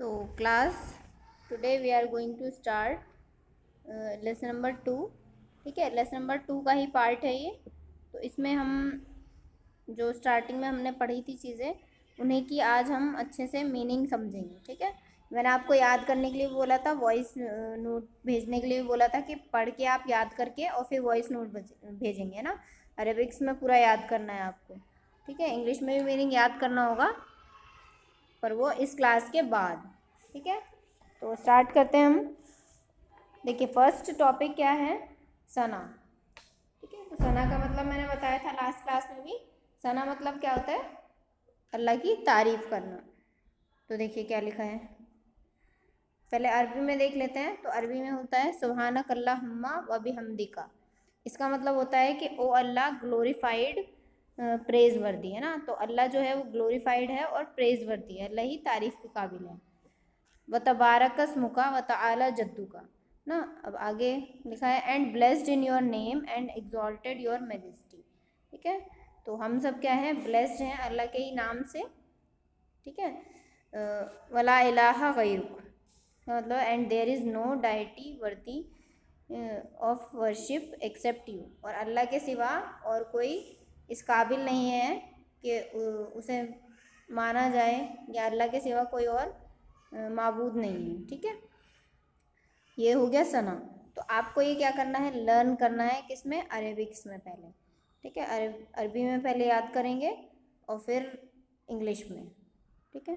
So class, today we are going to start lesson number 2. ठीक है, lesson number 2 का ही part है ये. तो इसमें हम जो स्टार्टिंग में हमने पढ़ी थी चीज़ें, उन्हें की आज हम अच्छे से मीनिंग समझेंगे. ठीक है, मैंने आपको याद करने के लिए बोला था, वॉइस नोट भेजने के लिए बोला था कि पढ़ के आप याद करके और फिर वॉइस नोट भेजेंगे ना. अरेबिक्स में पूरा याद करना है आपको. ठीक है, इंग्लिश में भी मीनिंग याद करना होगा, पर वो इस क्लास के बाद. ठीक है, तो स्टार्ट करते हैं हम. देखिए, फर्स्ट टॉपिक क्या है? सना. ठीक है, तो सना का मतलब मैंने बताया था लास्ट क्लास में भी. सना मतलब क्या होता है? अल्लाह की तारीफ करना. तो देखिए क्या लिखा है, पहले अरबी में देख लेते हैं. तो अरबी में होता है सुब्हानक अल्लाहुम्मा व बिहम्दिका. इसका मतलब होता है कि ओ अल्लाह ग्लोरीफाइड, प्रेज वर्दी है ना. तो अल्लाह जो है वो ग्लोरीफाइड है और प्रेज वर्दी है, अल्लाह ही तारीफ के काबिल है. व तबारकस मुका व तआला जद्दू का ना. अब आगे लिखा है and blessed in your name and exalted your majesty. ठीक है, तो हम सब क्या है? ब्लेस्ड हैं अल्लाह के ही नाम से. ठीक है, वला इलाहा गैरुक मतलब and there is no deity worthy of worship except you. और अल्लाह के सिवा और कोई इस काबिल नहीं है कि उसे माना जाए, या अल्लाह के सिवा कोई और माबूद नहीं है. ठीक है, ये हो गया सना. तो आपको ये क्या करना है? लर्न करना है. किसमें? अरेबिक्स में पहले. ठीक है, अरबी में पहले याद करेंगे और फिर इंग्लिश में. ठीक है,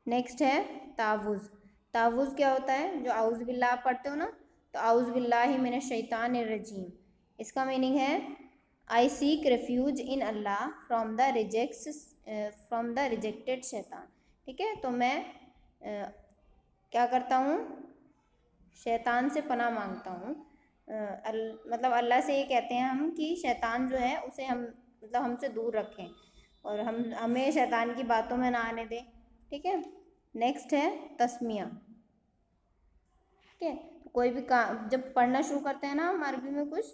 नेक्स्ट है तावुज़. तावुज़ क्या होता है? जो आउज़ बिल्लाह आप पढ़ते हो ना, तो आउज़ बिल्लाहि मिनश शैतानिर रजीम. इसका मीनिंग है आई seek refuge in Allah from the rejected शैतान. ठीक है, तो मैं क्या करता हूँ? शैतान से पनाह मांगता हूँ. मतलब अल्लाह से ये कहते हैं हम कि शैतान जो है उसे हम मतलब हमसे दूर रखें और हमें शैतान की बातों में ना आने दें. ठीक है, नेक्स्ट है तस्मिया. ठीक है, तो कोई भी काम जब पढ़ना शुरू करते हैं ना हम अरबी में कुछ,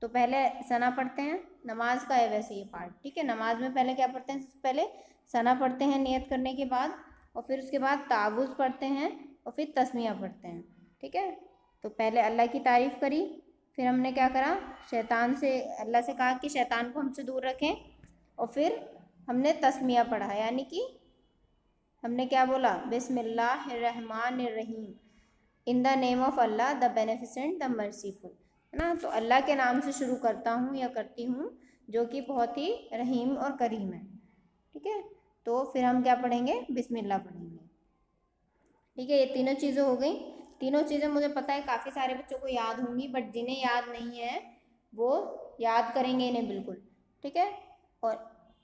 तो पहले सना पढ़ते हैं. नमाज का है वैसे ये पार्ट. ठीक है, नमाज में पहले क्या पढ़ते हैं? सबसे पहले सना पढ़ते हैं नियत करने के बाद, और फिर उसके बाद तावुज़ पढ़ते हैं और फिर तस्मिया पढ़ते हैं. ठीक है, तो पहले अल्लाह की तारीफ़ करी, फिर हमने क्या करा? शैतान से, अल्लाह से कहा कि शैतान को हमसे दूर रखें, और फिर हमने तस्मिया पढ़ा, यानी कि हमने क्या बोला? बिस्मिल्लाहिर्रहमानिर्रहीम, in the name of Allah the beneficent the merciful. है ना, तो अल्लाह के नाम से शुरू करता हूँ या करती हूँ जो कि बहुत ही रहीम और करीम है. ठीक है, तो फिर हम क्या पढ़ेंगे? बिस्मिल्लाह पढ़ेंगे. ठीक है, ये तीनों चीज़ें हो गई. तीनों चीज़ें मुझे पता है काफ़ी सारे बच्चों को याद होंगी, बट जिन्हें याद नहीं है वो याद करेंगे इन्हें बिल्कुल. ठीक है, और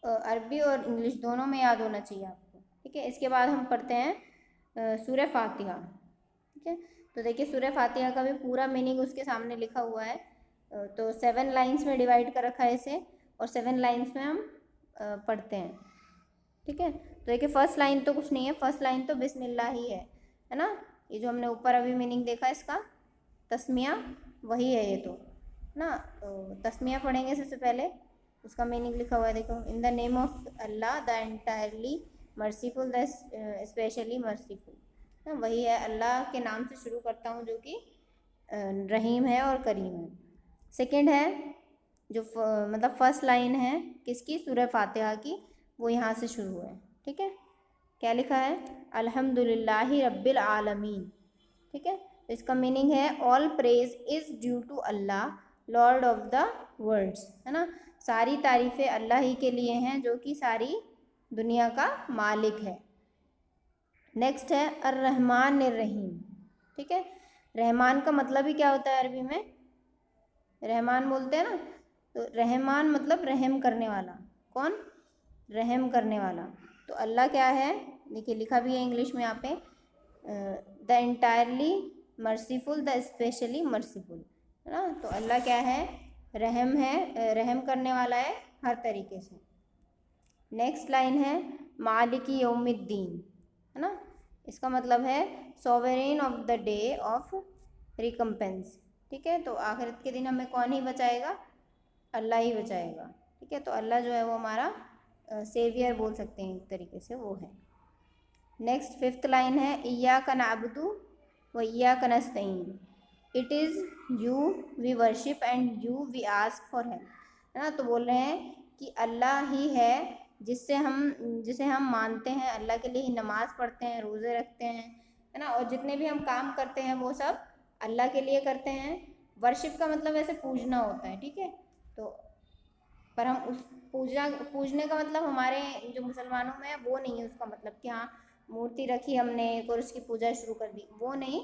अरबी और इंग्लिश दोनों में याद होना चाहिए आपको. ठीक है, इसके बाद हम पढ़ते हैं सूरह फातिहा. ठीक है, तो देखिए सूरह फातिहा का भी पूरा मीनिंग उसके सामने लिखा हुआ है. तो 7 लाइन्स में डिवाइड कर रखा है इसे, और 7 लाइन्स में हम पढ़ते हैं. ठीक है, तो देखिए फर्स्ट लाइन तो कुछ नहीं है, फर्स्ट लाइन तो बिस्मिल्लाह ही है ना. ये जो हमने ऊपर अभी मीनिंग देखा इसका, तस्मिया वही है ये तो ना. तो तस्मिया पढ़ेंगे सबसे पहले. उसका मीनिंग लिखा हुआ है, देखो, इन the name of Allah the entirely merciful the specially merciful. ना, वही है, अल्लाह के नाम से शुरू करता हूँ जो कि रहीम है और करीम है. सेकंड है जो मतलब फर्स्ट लाइन है किसकी? सूरह फातिहा की, वो यहाँ से शुरू है. ठीक है, क्या लिखा है? अल्हम्दुलिल्लाहि रब्बिल आलमीन. ठीक है, तो इसका मीनिंग है all praise is due to Allah lord of the worlds. है ना, सारी तारीफ़ें अल्लाह ही के लिए हैं जो कि सारी दुनिया का मालिक है. नेक्स्ट है अर्रहमान रहीम. ठीक है, रहमान का मतलब ही क्या होता है अरबी में? रहमान बोलते हैं ना, तो रहमान मतलब रहम करने वाला. कौन? रहम करने वाला. तो अल्लाह क्या है? देखिए लिखा भी है इंग्लिश में यहाँ पे, the entirely merciful the specially merciful. है ना, तो अल्लाह क्या है? रहम है, रहम करने वाला है हर तरीके से. नेक्स्ट लाइन है मालिकी यौमिद्दीन. है ना, इसका मतलब है sovereign of the day of recompense. ठीक है, तो आखिरत के दिन हमें कौन ही बचाएगा? अल्लाह ही बचाएगा. ठीक है, तो अल्लाह जो है वो हमारा सेवियर बोल सकते हैं एक तरीके से, वो है. नेक्स्ट 5th लाइन है इय्याका नअबुदु व इय्याका नस्तईन, it is you we worship and you we ask for help, है ना। तो बोल रहे हैं कि अल्लाह ही है जिसे हम मानते हैं, अल्लाह के लिए ही नमाज़ पढ़ते हैं, रोज़े रखते हैं, है ना, और जितने भी हम काम करते हैं वो सब अल्लाह के लिए करते हैं। वर्शिप का मतलब ऐसे पूजना होता है, ठीक है। तो पर हम उस पूजने का मतलब हमारे जो मुसलमानों में है वो नहीं है उसका मतलब कि हाँ मूर्ति रखी हमने और उसकी पूजा शुरू कर दी, वो नहीं।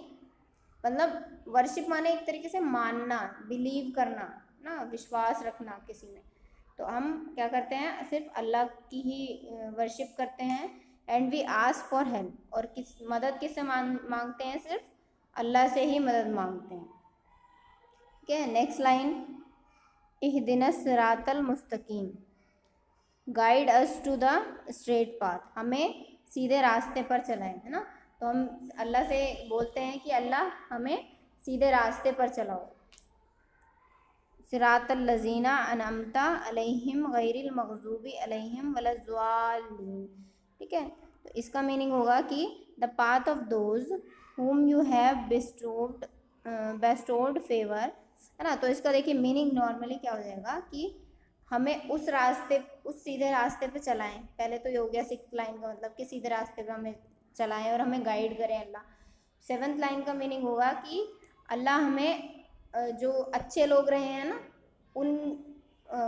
मतलब वर्शिप माने एक तरीके से मानना, बिलीव करना ना, विश्वास रखना किसी में। तो हम क्या करते हैं, सिर्फ अल्लाह की ही वर्शिप करते हैं। And we ask for help, और मदद किससे मांगते हैं, सिर्फ अल्लाह से ही मदद मांगते हैं। ठीक है, नेक्स्ट लाइन इहदिनस सिरातल मुस्तकीम, guide us to the straight path, हमें सीधे रास्ते पर चलाएं, है ना। तो हम अल्लाह से बोलते हैं कि अल्लाह हमें सीधे रास्ते पर चलाओ। सिरातल लजीना अनअमता अलैहिम गैरिल मग़ज़ूबी अलैहिम वलज़्ज़ालिन, ठीक है। तो इसका मीनिंग होगा कि the path of those whom you have bestowed favor, है ना। तो इसका देखिए मीनिंग नॉर्मली क्या हो जाएगा कि हमें उस सीधे रास्ते पे चलाएं। पहले तो ये हो गया 6th लाइन का मतलब कि सीधे रास्ते पे हमें चलाएं और हमें गाइड करें अल्लाह। 7th लाइन का मीनिंग होगा कि अल्लाह हमें जो अच्छे लोग रहे हैं ना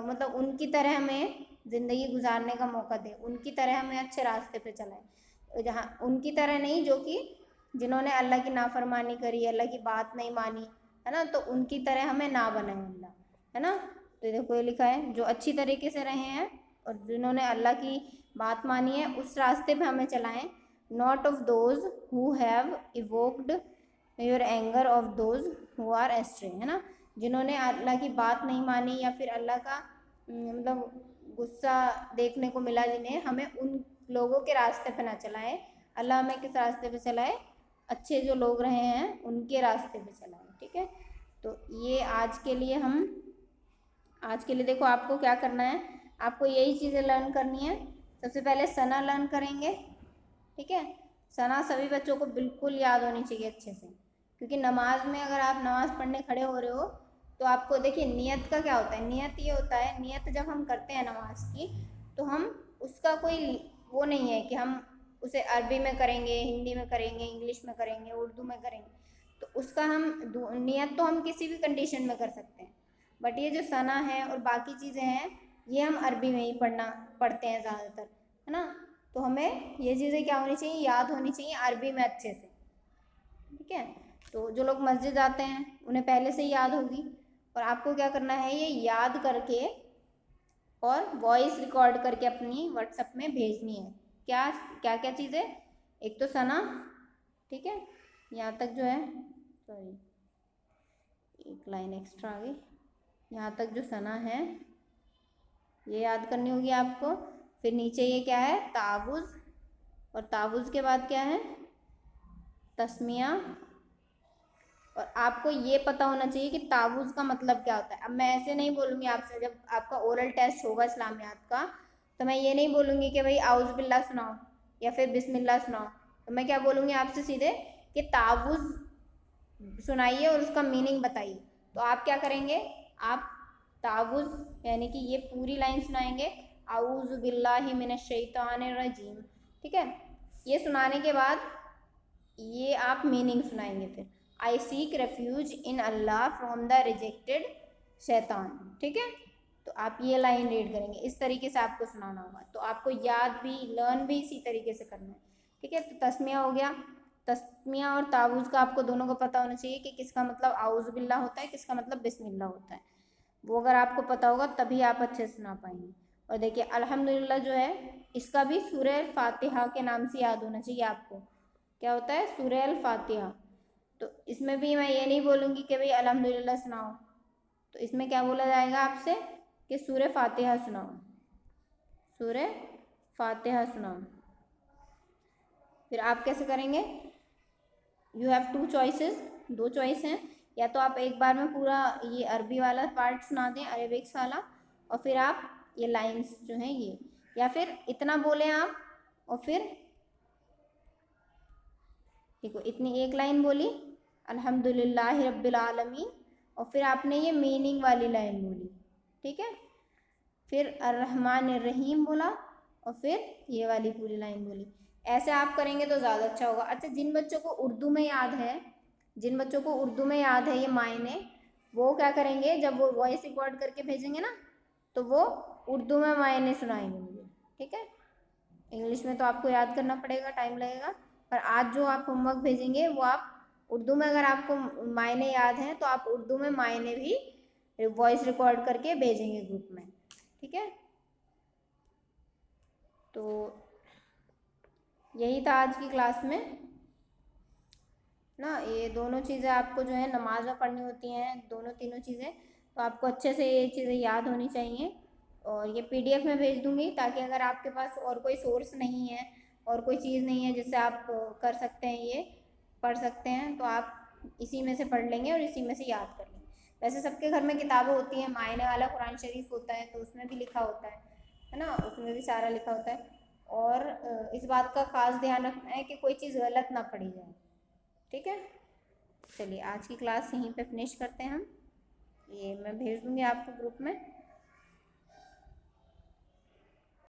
मतलब उनकी तरह हमें ज़िंदगी गुजारने का मौका दे, उनकी तरह हमें अच्छे रास्ते पे चलाएं। जहाँ उनकी तरह नहीं जो कि जिन्होंने अल्लाह की नाफरमानी करी, अल्लाह की बात नहीं मानी, है ना, तो उनकी तरह हमें ना बनाए अल्लाह, है ना। तो देखो ये लिखा है जो अच्छी तरीके से रहे हैं और जिन्होंने अल्लाह की बात मानी है उस रास्ते पे हमें चलाएं। Not of those who have evoked your anger of those who are astray, है ना, जिन्होंने अल्लाह की बात नहीं मानी या फिर अल्लाह का मतलब गुस्सा देखने को मिला जिन्हें, हमें उन लोगों के रास्ते पे ना चलाएं। अल्लाह हमें किस रास्ते पे चलाए, अच्छे जो लोग रहे हैं उनके रास्ते पे चलाएं, ठीक है। तो ये आज के लिए देखो आपको क्या करना है, आपको यही चीज़ें लर्न करनी है। सबसे पहले सना लर्न करेंगे, ठीक है। सना सभी बच्चों को बिल्कुल याद होनी चाहिए अच्छे से, क्योंकि नमाज में अगर आप नमाज़ पढ़ने खड़े हो रहे हो तो आपको देखिए नियत का क्या होता है, नियत ये होता है, नियत जब हम करते हैं नमाज की तो हम उसका कोई वो नहीं है कि हम उसे अरबी में करेंगे, हिंदी में करेंगे, इंग्लिश में करेंगे, उर्दू में करेंगे। तो उसका हम नियत तो हम किसी भी कंडीशन में कर सकते हैं, बट ये जो सना है और बाकी चीज़ें हैं ये हम अरबी में ही पढ़ते हैं ज़्यादातर, है ना। तो हमें ये चीज़ें क्या होनी चाहिए, याद होनी चाहिए अरबी में अच्छे से, ठीक है। तो जो लोग मस्जिद जाते हैं उन्हें पहले से ही याद होगी, और आपको क्या करना है ये याद करके और वॉइस रिकॉर्ड करके अपनी व्हाट्सएप में भेजनी है। क्या क्या क्या चीज़ें, एक तो सना, ठीक है, यहाँ तक जो है, सॉरी एक लाइन एक्स्ट्रा आ गई, यहाँ तक जो सना है ये याद करनी होगी आपको। फिर नीचे ये क्या है, तावुज़, और तावुज़ के बाद क्या है, तस्मिया। और आपको ये पता होना चाहिए कि तावुज़ का मतलब क्या होता है। अब मैं ऐसे नहीं बोलूँगी आपसे, जब आपका ओरल टेस्ट होगा इस्लामियात का तो मैं ये नहीं बोलूँगी कि भाई आउज़ बिल्ला सुनाओ या फिर बिस्मिल्लाह सुनाओ। तो मैं क्या बोलूँगी आपसे सीधे कि तावुज़ सुनाइए और उसका मीनिंग बताइए। तो आप क्या करेंगे, आप तावुज़ यानी कि ये पूरी लाइन सुनाएंगे, आऊज़ु बिल्लाहि मिनश शैतानिर रजीम, ठीक है। ये सुनाने के बाद ये आप मीनिंग सुनाएंगे। फिर आई seek refuge in Allah from the rejected शैतान, ठीक है। तो आप ये लाइन रीड करेंगे, इस तरीके से आपको सुनाना होगा। तो आपको याद भी लर्न भी इसी तरीके से करना है, ठीक है। तो तस्मिया हो गया, तस्मिया और तावुज़ का आपको दोनों को पता होना चाहिए कि किसका मतलब आउज़ु बिल्लाह होता है, किसका मतलब बिस्मिल्लाह होता है। वो अगर आपको पता होगा तभी आप अच्छे से सुना पाएंगे। और देखिए अल्हम्दुलिल्लाह जो है इसका भी सूरह फातिहा के नाम से याद होना चाहिए आपको। क्या होता है, सूरह अल फातिहा। तो इसमें भी मैं ये नहीं बोलूँगी कि भाई अल्हम्दुलिल्लाह सुनाओ, तो इसमें क्या बोला जाएगा आपसे कि सूरह फातिहा सुनाओ, सूरह फातिहा सुनाओ। फिर आप कैसे करेंगे, यू हैव टू चॉइसेस, दो चॉइस हैं, या तो आप एक बार में पूरा ये अरबी वाला पार्ट सुना दें, अरेबिक्स वाला, और फिर आप ये लाइंस जो हैं ये, या फिर इतना बोलें आप और फिर देखो इतनी एक लाइन बोली अल्हम्दुलिल्लाहि रब्बिल आलमीन, और फिर आपने ये मीनिंग वाली लाइन बोली, ठीक है। फिर अर्रहमानिर रहीम बोला, और फिर ये वाली पूरी लाइन बोली। ऐसे आप करेंगे तो ज़्यादा अच्छा होगा। अच्छा, जिन बच्चों को उर्दू में याद है, जिन बच्चों को उर्दू में याद है ये मायने, वो क्या करेंगे, जब वो वॉइस रिकॉर्ड करके भेजेंगे ना, तो वो उर्दू में मायने सुनाएंगे मुझे, ठीक है। इंग्लिश में तो आपको याद करना पड़ेगा, टाइम लगेगा, पर आज जो आप होमवर्क भेजेंगे वो आप उर्दू में, अगर आपको मायने याद हैं तो आप उर्दू में मायने भी वॉइस रिकॉर्ड करके भेजेंगे ग्रुप में, ठीक है। तो यही था आज की क्लास में ना। ये दोनों चीज़ें आपको जो है नमाज में पढ़नी होती हैं, दोनों तीनों चीज़ें, तो आपको अच्छे से ये चीज़ें याद होनी चाहिए। और ये PDF में भेज दूँगी, ताकि अगर आपके पास और कोई सोर्स नहीं है और कोई चीज़ नहीं है जिससे आप कर सकते हैं, ये पढ़ सकते हैं, तो आप इसी में से पढ़ लेंगे और इसी में से याद कर लेंगे। वैसे सबके घर में किताबें होती हैं, मायने वाला कुरान शरीफ होता है, तो उसमें भी लिखा होता है ना, उसमें भी सारा लिखा होता है। और इस बात का खास ध्यान रखना है कि कोई चीज़ गलत ना पढ़ी जाए, ठीक है। चलिए आज की क्लास यहीं पे फिनिश करते हैं हम। ये मैं भेज दूँगी आपको ग्रुप में।